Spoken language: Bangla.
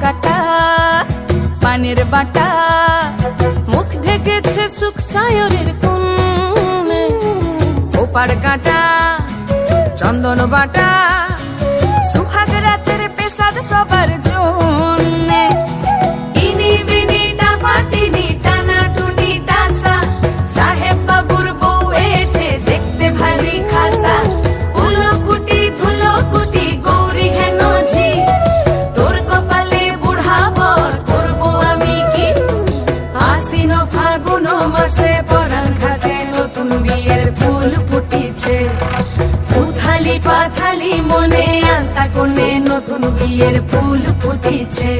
কাটা পানের বাটা মুখ ঢেকেছে সুখ সায়রের কোণে ওপার কাটা চন্দন বাটা সুহাগ রাতের পেশাদ সবার জন্যে ইনি বিনি টাপাটিনি টানা টুনি টাসা সাহেব বাবুর বউ এসে দেখতে ভারী খাসা উলকুটি ধুলকুটি গৌরী হেন ঝি তোর কপালে বুড়া বর করবো আমি কি আশ্বিন ফাগুন মাসে পরাণ ঘাসে নতুন বিয়ের ফুল ফুটিছে উথালি পাথালি মনে আলতা কোণে নতুন বিয়ের ফুল ফুটিছে।